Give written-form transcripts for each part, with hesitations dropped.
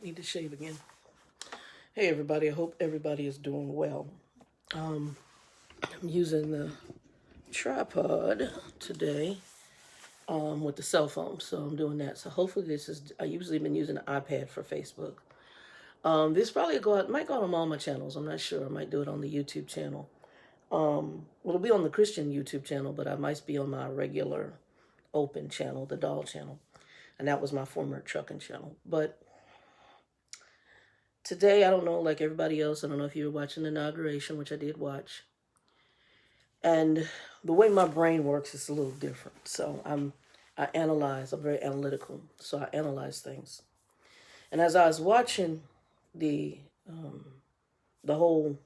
Need to shave again. Hey everybody, I hope everybody is doing well. I'm using the tripod today with the cell phone, so I'm doing that. So hopefully I usually been using the iPad for Facebook. This probably might go on all my channels, I'm not sure. I might do it on the YouTube channel. It'll be on the Christian YouTube channel, but I might be on my regular open channel, the doll channel. And that was my former trucking channel. But today, I don't know, like everybody else, I don't know if you were watching the inauguration, which I did watch. And the way my brain works is a little different. So I analyze, I'm very analytical. So I analyze things. And as I was watching the whole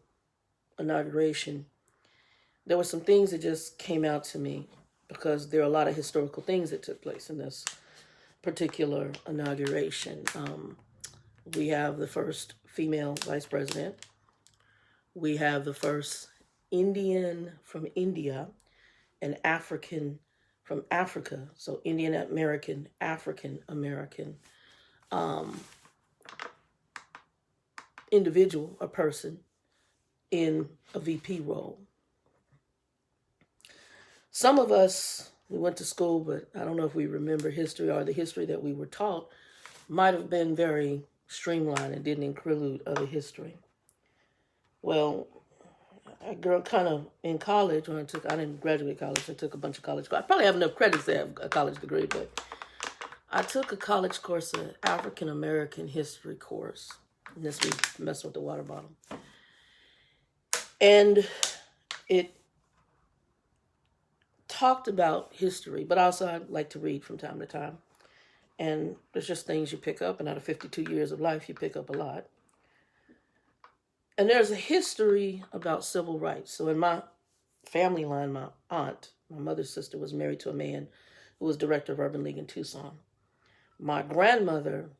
inauguration, there were some things that just came out to me because there are a lot of historical things that took place in this particular inauguration. We have the first female vice president. We have the first Indian from India and African from Africa. So Indian American, African American individual, a person in a VP role. Some of us, we went to school, but I don't know if we remember history or the history that we were taught might have been very streamlined and didn't include other history. Well, I grew kind of in college when I didn't graduate college. I took a bunch of college. I probably have enough credits to have a college degree, but I took a college course, an African American history course. And this week, messing with the water bottle. And it talked about history, but also I like to read from time to time. And there's just things you pick up, and out of 52 years of life, you pick up a lot. And there's a history about civil rights. So in my family line, my aunt, my mother's sister, was married to a man who was director of Urban League in Tucson. My grandmother's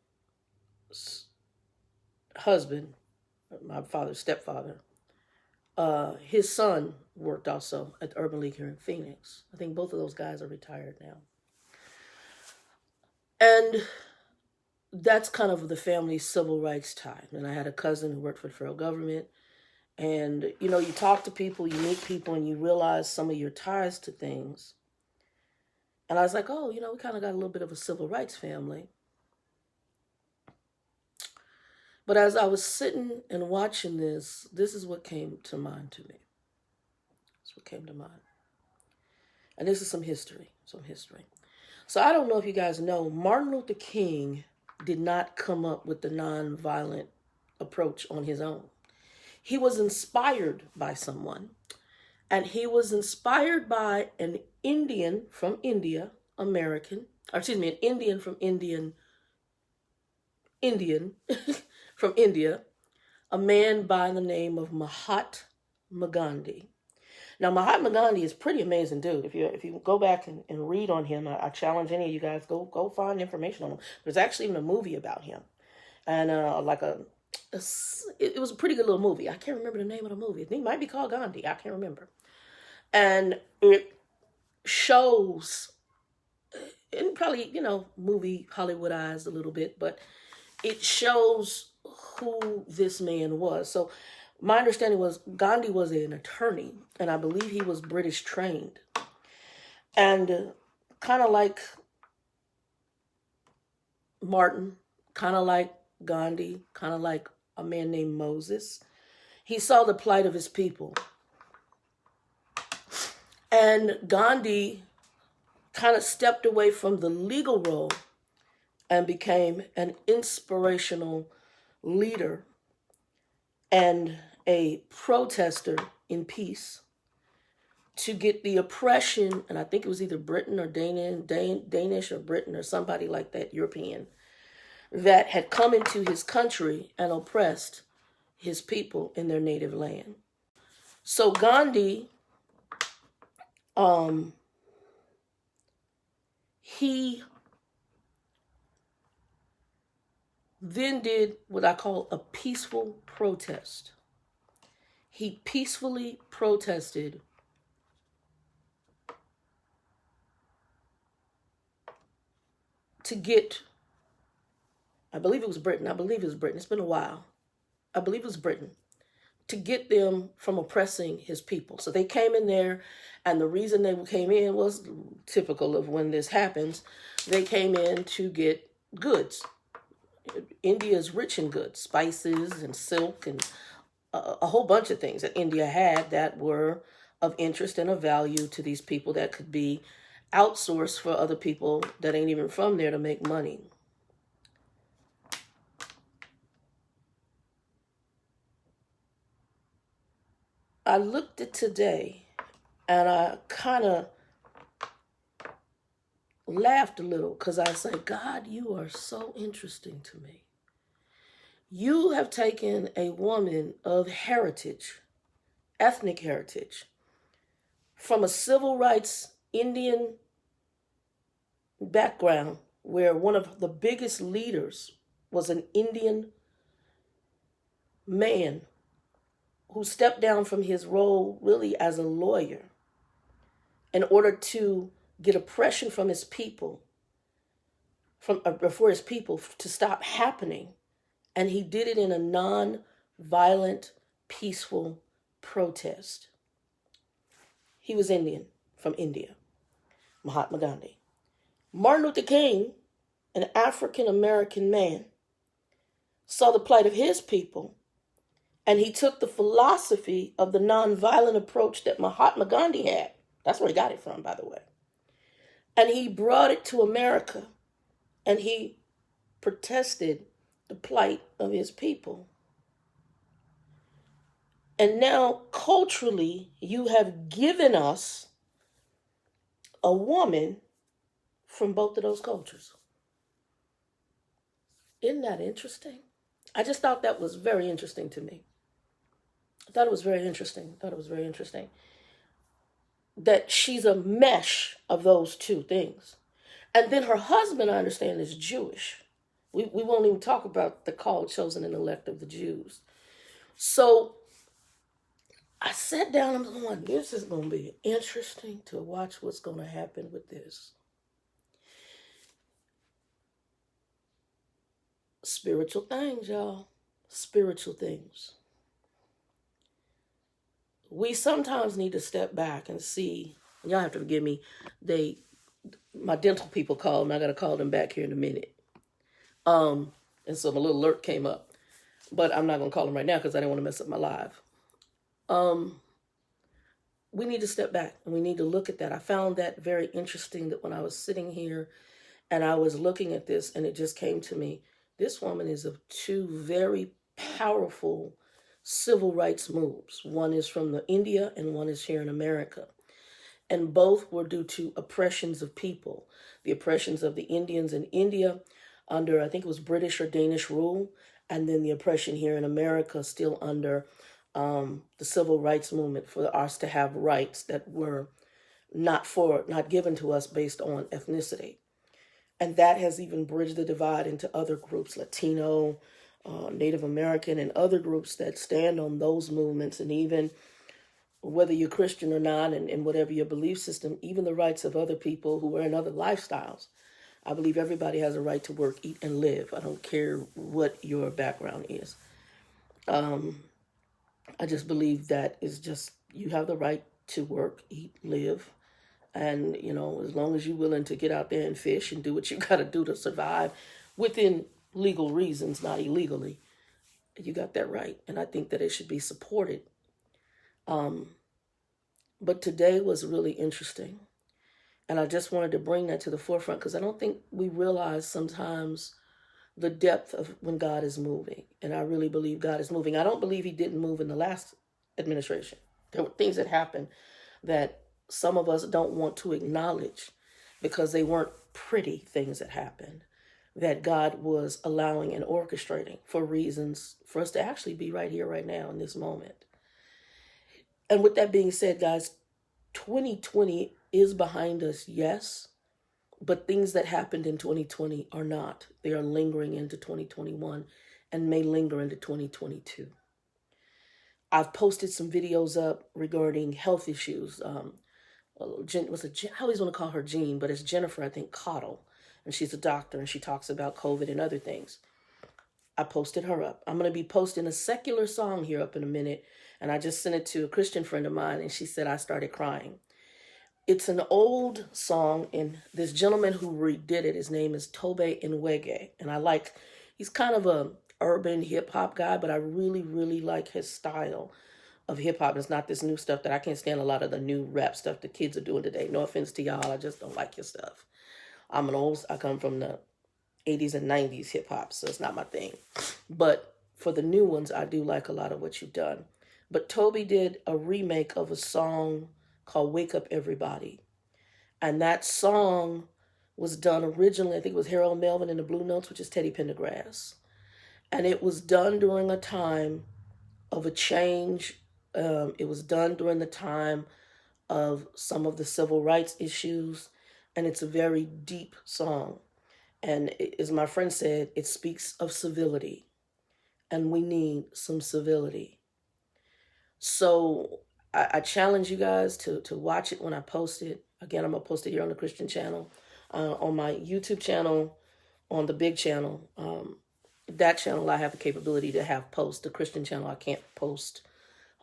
husband, my father's stepfather, his son worked also at the Urban League here in Phoenix. I think both of those guys are retired now. And that's kind of the family's civil rights tie. And I had a cousin who worked for the federal government. And, you know, you talk to people, you meet people, and you realize some of your ties to things. And I was like, oh, you know, we kind of got a little bit of a civil rights family. But as I was sitting and watching this is what came to mind to me. That's what came to mind. And this is some history. So I don't know if you guys know, Martin Luther King did not come up with the nonviolent approach on his own. He was inspired by someone, and he was inspired by an Indian from India, an Indian from from India, a man by the name of Mahatma Gandhi. Now, Mahatma Gandhi is a pretty amazing dude. If you go back and read on him, I challenge any of you guys, go find information on him. There's actually even a movie about him. And it was a pretty good little movie. I can't remember the name of the movie. I think it might be called Gandhi. I can't remember. And it shows, and probably, you know, movie Hollywoodized a little bit, but it shows who this man was. So my understanding was Gandhi was an attorney, and I believe he was British trained. And kind of like Martin, kind of like Gandhi, kind of like a man named Moses, he saw the plight of his people. And Gandhi kind of stepped away from the legal role and became an inspirational leader and a protester in peace to get the oppression, and I think it was either Britain or Danish or Britain or somebody like that, European, that had come into his country and oppressed his people in their native land. So Gandhi, he then did what I call a peaceful protest. He peacefully protested to get I believe it was Britain. It's been a while. I believe it was Britain, to get them from oppressing his people. So they came in there, and the reason they came in was typical of when this happens. They came in to get goods. India is rich in goods, spices and silk and a whole bunch of things that India had that were of interest and of value to these people that could be outsourced for other people that ain't even from there to make money. I looked at today and I kind of laughed a little because I said, God, you are so interesting to me. You have taken a woman of heritage, ethnic heritage, from a civil rights Indian background where one of the biggest leaders was an Indian man who stepped down from his role really as a lawyer in order to get oppression from his people, for his people to stop happening. And he did it in a non-violent, peaceful protest. He was Indian, from India, Mahatma Gandhi. Martin Luther King, an African-American man, saw the plight of his people, and he took the philosophy of the non-violent approach that Mahatma Gandhi had. That's where he got it from, by the way. And he brought it to America, and he protested the plight of his people. And now, culturally, you have given us a woman from both of those cultures. Isn't that interesting? I just thought that was very interesting to me. I thought it was very interesting. That she's a mesh of those two things. And then her husband, I understand, is Jewish. We won't even talk about the called, chosen, and elect of the Jews. So I sat down and I'm like, this is going to be interesting to watch what's going to happen with this. Spiritual things, y'all. Spiritual things. We sometimes need to step back and see. Y'all have to forgive me. My dental people called, and I got to call them back here in a minute. And so my little alert came up. But I'm not going to call them right now because I didn't want to mess up my live. We need to step back and we need to look at that. I found that very interesting, that when I was sitting here and I was looking at this, and it just came to me, this woman is of two very powerful civil rights moves. One is from India and one is here in America. And both were due to oppressions of people. The oppressions of the Indians in India under, I think it was British or Danish rule, and then the oppression here in America still under the civil rights movement for us to have rights that were not given to us based on ethnicity. And that has even bridged the divide into other groups, Latino, Native American, and other groups that stand on those movements. And even whether you're Christian or not, and whatever your belief system, even the rights of other people who are in other lifestyles. I believe everybody has a right to work, eat, and live. I don't care what your background is. I just believe that is just, you have the right to work, eat, live. And, as long as you're willing to get out there and fish and do what you got to do to survive within legal reasons, not illegally, you got that right. And I think that it should be supported. But today was really interesting. And I just wanted to bring that to the forefront because I don't think we realize sometimes the depth of when God is moving. And I really believe God is moving. I don't believe he didn't move in the last administration. There were things that happened that some of us don't want to acknowledge because they weren't pretty things that happened, that God was allowing and orchestrating for reasons for us to actually be right here, right now, in this moment. And with that being said, guys, 2020 is behind us, yes, but things that happened in 2020 are not. They are lingering into 2021 and may linger into 2022. I've posted some videos up regarding health issues. I always want to call her Jean, but it's Jennifer, I think, Cottle. And she's a doctor and she talks about COVID and other things. I posted her up. I'm going to be posting a secular song here up in a minute. And I just sent it to a Christian friend of mine, and she said I started crying. It's an old song, and this gentleman who redid it, his name is Tobe Nwege. And he's kind of a urban hip hop guy, but I really, really like his style of hip hop. It's not this new stuff that I can't stand a lot of the new rap stuff the kids are doing today. No offense to y'all, I just don't like your stuff. I come from the 80s and 90s hip hop, so it's not my thing. But for the new ones, I do like a lot of what you've done. But Toby did a remake of a song called Wake Up Everybody. And that song was done originally, I think it was Harold Melvin and the Blue Notes, which is Teddy Pendergrass. And it was done during a time of a change. It was done during the time of some of the civil rights issues. And it's a very deep song. And as my friend said, it speaks of civility. And we need some civility. So I challenge you guys to watch it when I post it. Again, I'm going to post it here on the Christian channel, on my YouTube channel, on the big channel. That channel I have the capability to have post. The Christian channel I can't post.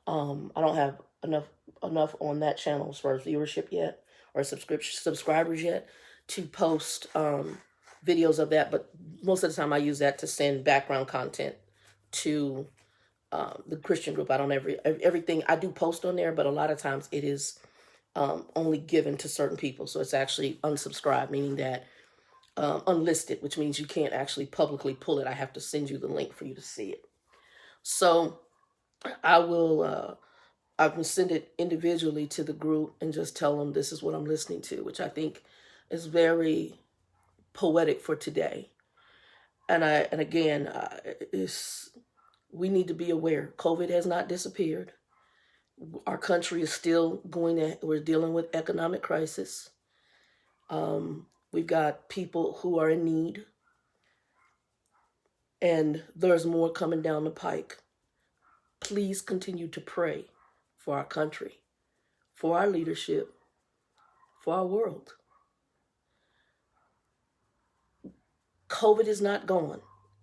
I don't have enough on that channel as far as viewership yet or subscribers yet to post videos of that. But most of the time I use that to send background content to the Christian group. I don't everything I do post on there, but a lot of times it is only given to certain people. So it's actually unsubscribed, meaning that unlisted, which means you can't actually publicly pull it. I have to send you the link for you to see it. So I will send it individually to the group and just tell them this is what I'm listening to, which I think is very poetic for today. And again, we need to be aware. COVID has not disappeared. Our country is still we're dealing with economic crisis. We've got people who are in need. And there's more coming down the pike. Please continue to pray for our country, for our leadership, for our world. COVID is not gone.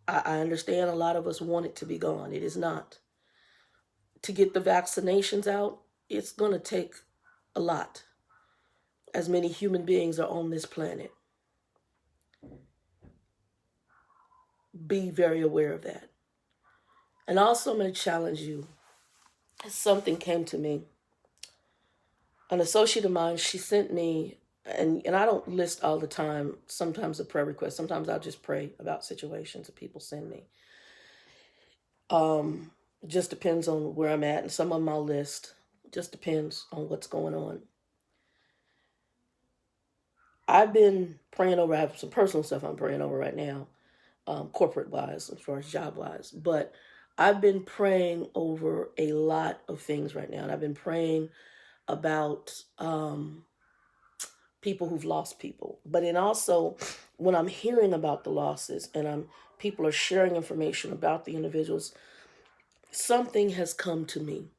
I understand a lot of us want it to be gone. It is not. To get the vaccinations out, it's going to take a lot, as many human beings are on this planet. Be very aware of that. And also I'm going to challenge you. Something came to me. An associate of mine, she sent me, and I don't list all the time, sometimes a prayer request. Sometimes I'll just pray about situations that people send me. It just depends on where I'm at, and some of them I'll list. It just depends on what's going on. I've been praying over, I have some personal stuff I'm praying over right now, corporate-wise, as far as job-wise. But I've been praying over a lot of things right now. And I've been praying about people who've lost people. But then also, when I'm hearing about the losses and people are sharing information about the individuals, something has come to me.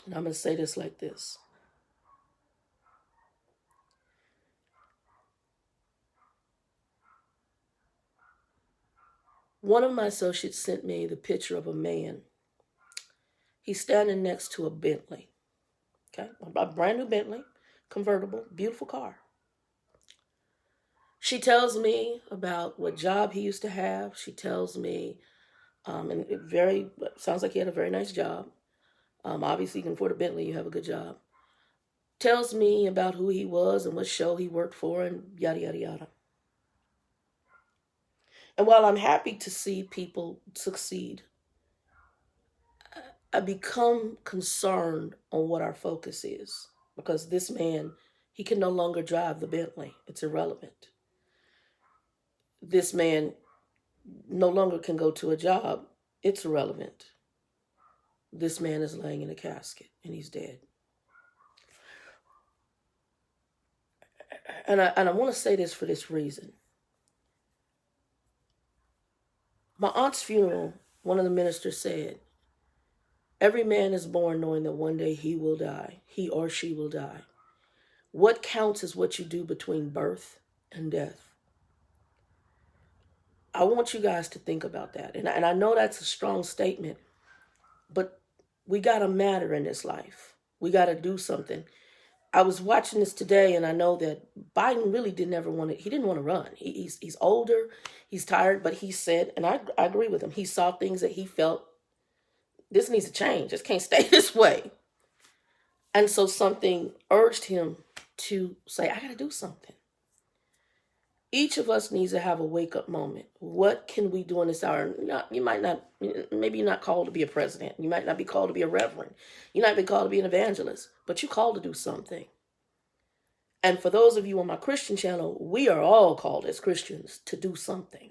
And I'm going to say this like this. One of my associates sent me the picture of a man. He's standing next to a Bentley. Okay, a brand new Bentley, convertible, beautiful car. She tells me about what job he used to have. She tells me, and it sounds like he had a very nice job. Obviously, you can afford a Bentley, you have a good job. Tells me about who he was and what show he worked for and yada, yada, yada. And while I'm happy to see people succeed, I become concerned on what our focus is. Because this man, he can no longer drive the Bentley. It's irrelevant. This man no longer can go to a job. It's irrelevant. This man is laying in a casket and he's dead. And I want to say this for this reason. My aunt's funeral, one of the ministers said, every man is born knowing that one day he will die. He or she will die. What counts is what you do between birth and death. I want you guys to think about that. And I know that's a strong statement, but we got to matter in this life. We got to do something. I was watching this today, and I know that Biden really didn't ever want to. He didn't want to run. He's older, he's tired, but he said, and I agree with him. He saw things that he felt this needs to change. This can't stay this way. And so something urged him to say, I got to do something. Each of us needs to have a wake up moment. What can we do in this hour? You might not, maybe you're not called to be a president. You might not be called to be a reverend. You might be called to be an evangelist, but you're called to do something. And for those of you on my Christian channel, we are all called as Christians to do something.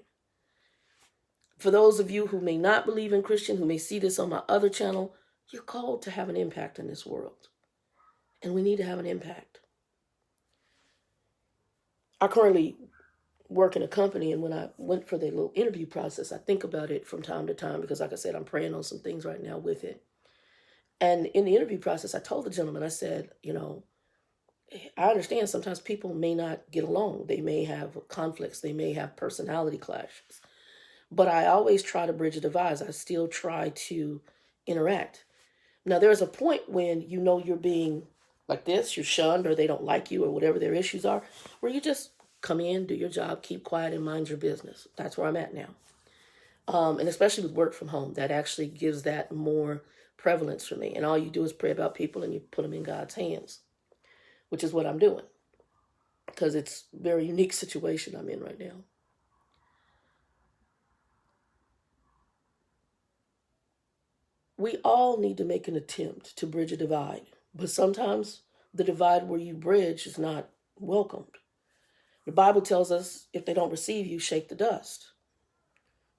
For those of you who may not believe in Christian, who may see this on my other channel, you're called to have an impact in this world. And we need to have an impact. I currently work in a company, and when I went for the little interview process, I think about it from time to time because, like I said, I'm praying on some things right now with it. And in the interview process, I told the gentleman, I said, I understand sometimes people may not get along. They may have conflicts. They may have personality clashes. But I always try to bridge the divides. I still try to interact. Now, there's a point when you're being like this, you're shunned, or they don't like you, or whatever their issues are, where you just come in, do your job, keep quiet, and mind your business. That's where I'm at now. And especially with work from home, that actually gives that more prevalence for me. And all you do is pray about people and you put them in God's hands, which is what I'm doing, because it's a very unique situation I'm in right now. We all need to make an attempt to bridge a divide, but sometimes the divide where you bridge is not welcomed. The Bible tells us if they don't receive you, shake the dust.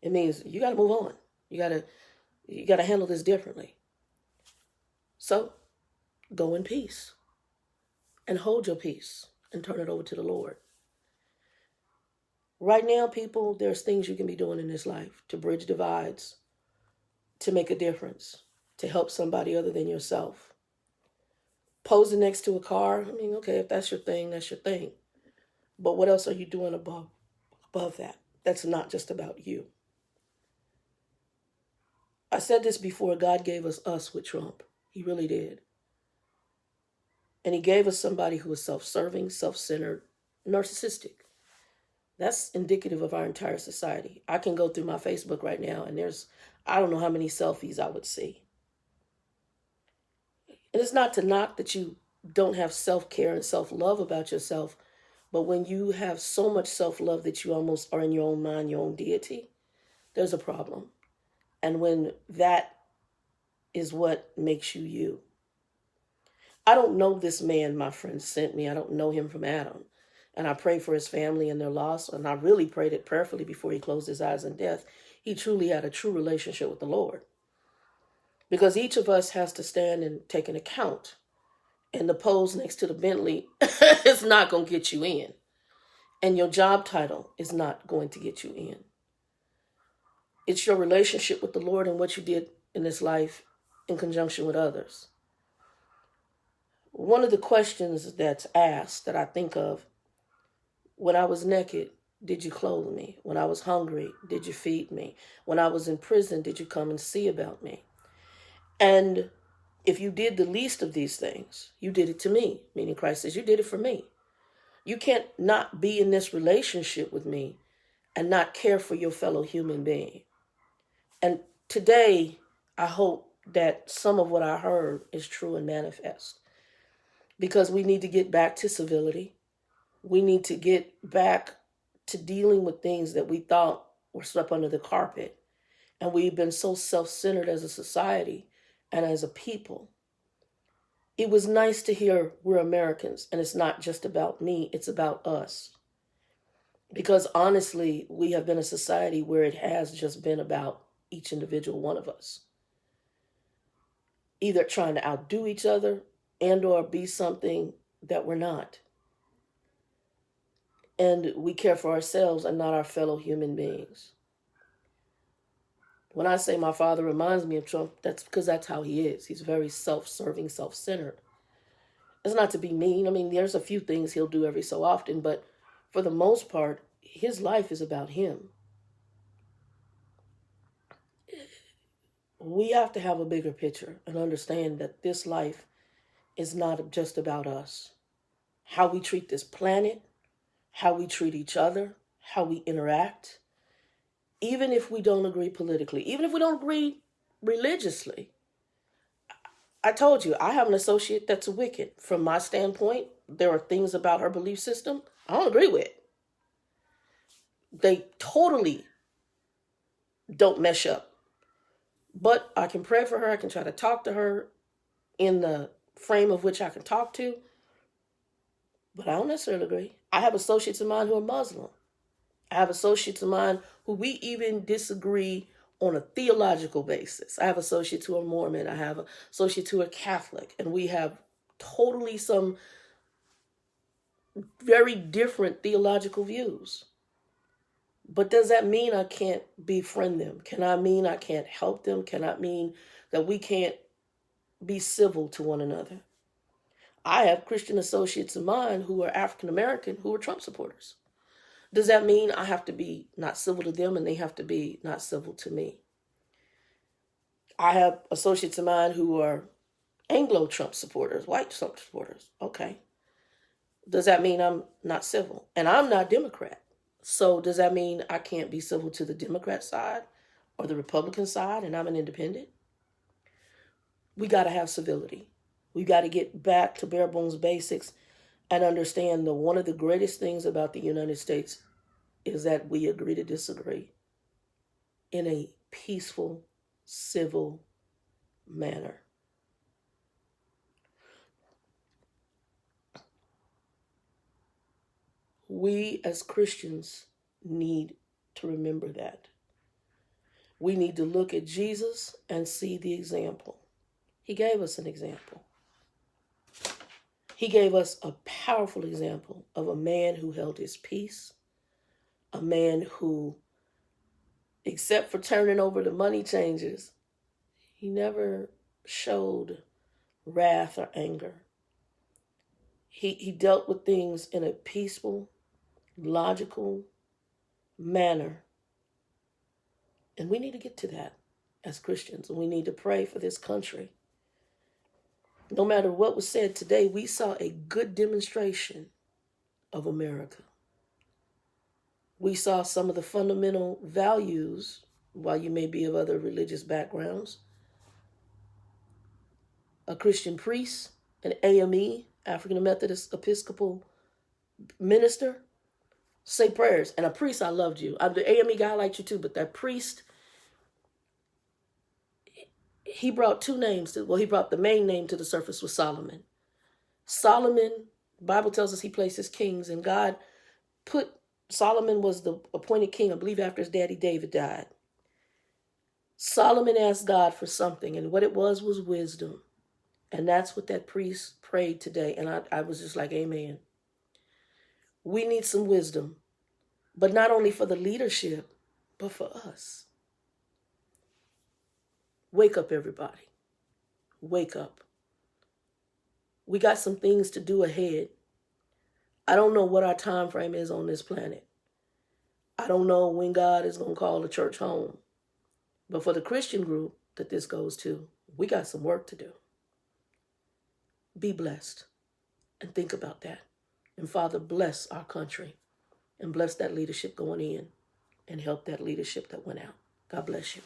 It means you got to move on. You got to handle this differently. So go in peace and hold your peace and turn it over to the Lord. Right now, people, there's things you can be doing in this life to bridge divides, to make a difference, to help somebody other than yourself. Posing next to a car, okay, if that's your thing, that's your thing. But what else are you doing above that? That's not just about you. I said this before, God gave us with Trump. He really did. And he gave us somebody who was self-serving, self-centered, narcissistic. That's indicative of our entire society. I can go through my Facebook right now and I don't know how many selfies I would see. And it's not to knock that you don't have self-care and self-love about yourself, but when you have so much self-love that you almost are in your own mind, your own deity, there's a problem. And when that is what makes you you. I don't know this man my friend sent me. I don't know him from Adam. And I pray for his family and their loss. And I really prayed it prayerfully before he closed his eyes in death. He truly had a true relationship with the Lord. Because each of us has to stand and take an account. And the pose next to the Bentley is not going to get you in. And your job title is not going to get you in. It's your relationship with the Lord and what you did in this life in conjunction with others. One of the questions that's asked that I think of, when I was naked, did you clothe me? When I was hungry, did you feed me? When I was in prison, did you come and see about me? And if you did the least of these things, you did it to me, meaning Christ says, you did it for me. You can't not be in this relationship with me and not care for your fellow human being. And today, I hope that some of what I heard is true and manifest. Because we need to get back to civility. We need to get back to dealing with things that we thought were swept under the carpet. And we've been so self-centered as a society and as a people. It was nice to hear we're Americans and it's not just about me, it's about us. Because honestly, we have been a society where it has just been about each individual one of us. Either trying to outdo each other and or be something that we're not. And we care for ourselves and not our fellow human beings. When I say my father reminds me of Trump, that's because that's how he is. He's very self-serving, self-centered. It's not to be mean. There's a few things he'll do every so often, but for the most part, his life is about him. we have to have a bigger picture and understand that this life is not just about us. How we treat this planet, how we treat each other, how we interact, even if we don't agree politically, even if we don't agree religiously. I told you, I have an associate that's wicked. From my standpoint, there are things about her belief system I don't agree with. They totally don't mesh up. But I can pray for her. I can try to talk to her in the frame of which I can talk to. But I don't necessarily agree. I have associates of mine who are Muslim. I have associates of mine who we even disagree on a theological basis. I have associates who are Mormon. I have associates who are Catholic. And we have totally some very different theological views. But does that mean I can't befriend them? Can I mean I can't help them? Can I mean that we can't be civil to one another? I have Christian associates of mine who are African American who are Trump supporters. Does that mean I have to be not civil to them and they have to be not civil to me? I have associates of mine who are Anglo-Trump supporters, white Trump supporters. Okay. Does that mean I'm not civil? And I'm not Democrat. So does that mean I can't be civil to the Democrat side or the Republican side and I'm an independent? We got to have civility. We got to get back to bare bones basics and understand that one of the greatest things about the United States is that we agree to disagree in a peaceful, civil manner. We as Christians need to remember that. We need to look at Jesus and see the example. He gave us an example. He gave us a powerful example of a man who held his peace, a man who, except for turning over the money changers, he never showed wrath or anger. He dealt with things in a peaceful, logical manner. And we need to get to that as Christians. And we need to pray for this country. No matter what was said today, we saw a good demonstration of America. We saw some of the fundamental values, while you may be of other religious backgrounds. A Christian priest, an AME, African Methodist Episcopal minister, say prayers. And a priest, I loved you. I'm the AME guy, I liked you too, but that priest, he brought two names. He brought the main name to the surface was Solomon. Solomon, the Bible tells us he places kings, and God put, Solomon was the appointed king, I believe, after his daddy David died. Solomon asked God for something, and what it was wisdom. And that's what that priest prayed today. And I was just like, amen. We need some wisdom, but not only for the leadership, but for us. Wake up, everybody. Wake up. We got some things to do ahead. I don't know what our time frame is on this planet. I don't know when God is going to call the church home. But for the Christian group that this goes to, we got some work to do. Be blessed and think about that. And Father, bless our country and bless that leadership going in and help that leadership that went out. God bless you.